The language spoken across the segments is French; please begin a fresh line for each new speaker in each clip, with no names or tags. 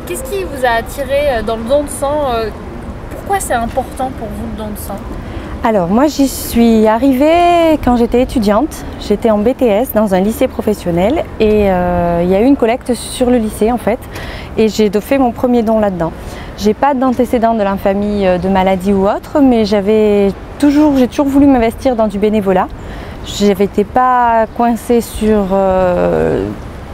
Qu'est-ce qui vous a attiré dans le don de sang? Pourquoi c'est important pour vous le don de sang?
Alors moi j'y suis arrivée quand j'étais étudiante, j'étais en BTS dans un lycée professionnel et il y a eu une collecte sur le lycée en fait et j'ai fait mon premier don là-dedans. J'ai pas d'antécédents de la famille de maladie ou autre, mais j'ai toujours voulu m'investir dans du bénévolat. J'étais pas coincée sur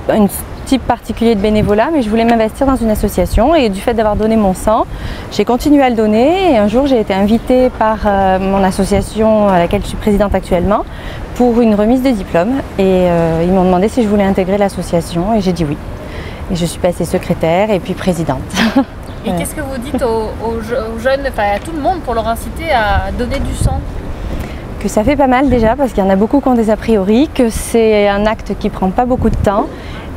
un type particulier de bénévolat, mais je voulais m'investir dans une association et du fait d'avoir donné mon sang, j'ai continué à le donner et un jour j'ai été invitée par mon association à laquelle je suis présidente actuellement pour une remise de diplôme et ils m'ont demandé si je voulais intégrer l'association et j'ai dit oui. Et je suis passée secrétaire et puis présidente.
Et qu'est-ce que vous dites aux jeunes, enfin à tout le monde pour leur inciter à donner du sang?
Que ça fait pas mal déjà parce qu'il y en a beaucoup qui ont des a priori, que c'est un acte qui prend pas beaucoup de temps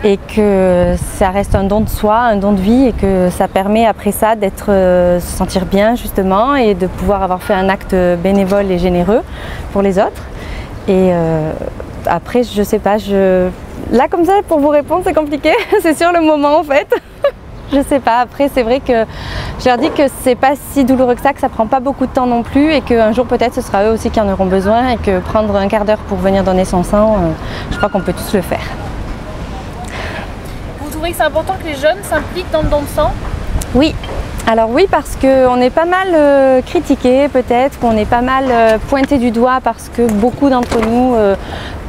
et que ça reste un don de soi, un don de vie et que ça permet après ça d'être, se sentir bien justement et de pouvoir avoir fait un acte bénévole et généreux pour les autres. Et après je sais pas, là comme ça pour vous répondre c'est compliqué, c'est sur le moment en fait. Je sais pas, après c'est vrai que je leur dis que c'est pas si douloureux que ça prend pas beaucoup de temps non plus et qu'un jour peut-être ce sera eux aussi qui en auront besoin et que prendre un quart d'heure pour venir donner son sang, je crois qu'on peut tous le faire.
Vous trouvez que c'est important que les jeunes s'impliquent dans le don de sang?
Oui, alors oui parce qu'on est pas mal critiqués peut-être, qu'on est pas mal pointé du doigt parce que beaucoup d'entre nous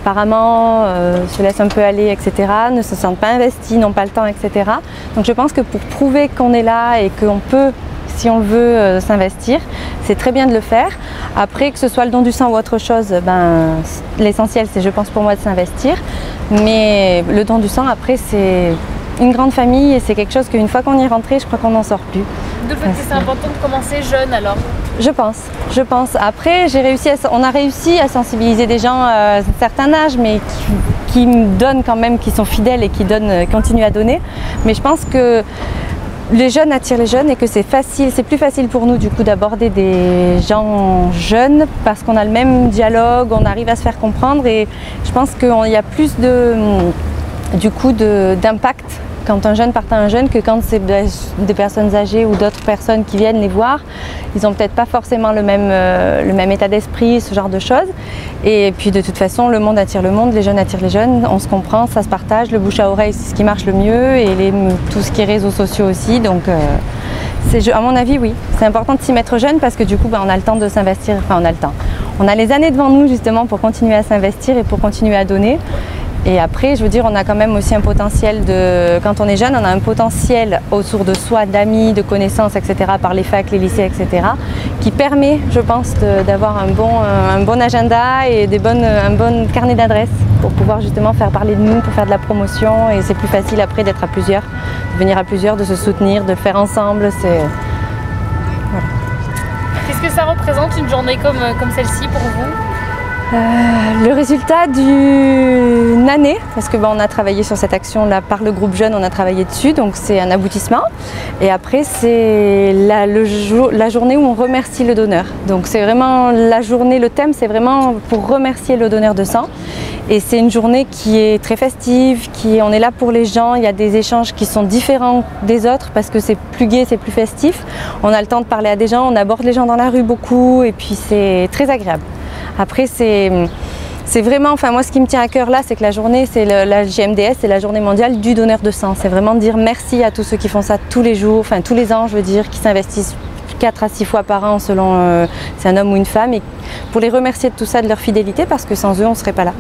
apparemment se laissent un peu aller, etc., ne se sentent pas investis, n'ont pas le temps, etc. Donc je pense que pour prouver qu'on est là et qu'on peut, si on le veut, s'investir, c'est très bien de le faire. Après, que ce soit le don du sang ou autre chose, l'essentiel c'est, je pense, pour moi de s'investir. Mais le don du sang, après, c'est une grande famille et c'est quelque chose qu'une fois qu'on y est rentré, je crois qu'on n'en sort plus.
De fait, c'est important de commencer jeune alors? Je
pense. Après, on a réussi à sensibiliser des gens à un certain âge, mais qui donnent quand même, qui sont fidèles et qui continuent à donner. Mais je pense que les jeunes attirent les jeunes et que c'est plus facile pour nous du coup d'aborder des gens jeunes parce qu'on a le même dialogue, on arrive à se faire comprendre et je pense qu'il y a plus d'impact quand un jeune part à un jeune que quand c'est des personnes âgées ou d'autres personnes qui viennent les voir. Ils n'ont peut-être pas forcément le même état d'esprit, ce genre de choses. Et puis de toute façon, le monde attire le monde, les jeunes attirent les jeunes, on se comprend, ça se partage, le bouche à oreille c'est ce qui marche le mieux et tout ce qui est réseaux sociaux aussi. Donc à mon avis, oui, c'est important de s'y mettre jeune parce que du coup on a le temps de s'investir, enfin on a le temps. On a les années devant nous justement pour continuer à s'investir et pour continuer à donner. Et après, je veux dire, on a quand même aussi un potentiel quand on est jeune, on a un potentiel autour de soi, d'amis, de connaissances, etc., par les facs, les lycées, etc., qui permet, je pense, d'avoir un bon agenda et un bon carnet d'adresses pour pouvoir justement faire parler de nous, pour faire de la promotion. Et c'est plus facile après d'être à plusieurs, de venir à plusieurs, de se soutenir, de le faire ensemble. Voilà.
Qu'est-ce que ça représente une journée comme celle-ci pour vous?
Le résultat d'une année, parce que on a travaillé sur cette action-là par le groupe jeune, on a travaillé dessus, donc c'est un aboutissement. Et après, c'est la journée où on remercie le donneur. Donc c'est vraiment la journée, le thème, c'est vraiment pour remercier le donneur de sang. Et c'est une journée qui est très festive, on est là pour les gens, il y a des échanges qui sont différents des autres parce que c'est plus gai, c'est plus festif. On a le temps de parler à des gens, on aborde les gens dans la rue beaucoup et puis c'est très agréable. Après, c'est vraiment, enfin moi ce qui me tient à cœur là, c'est que la journée, c'est la JMDS, c'est la journée mondiale du donneur de sang. C'est vraiment dire merci à tous ceux qui font ça tous les jours, enfin tous les ans je veux dire, qui s'investissent 4 à 6 fois par an selon c'est un homme ou une femme, et pour les remercier de tout ça, de leur fidélité, parce que sans eux on ne serait pas là.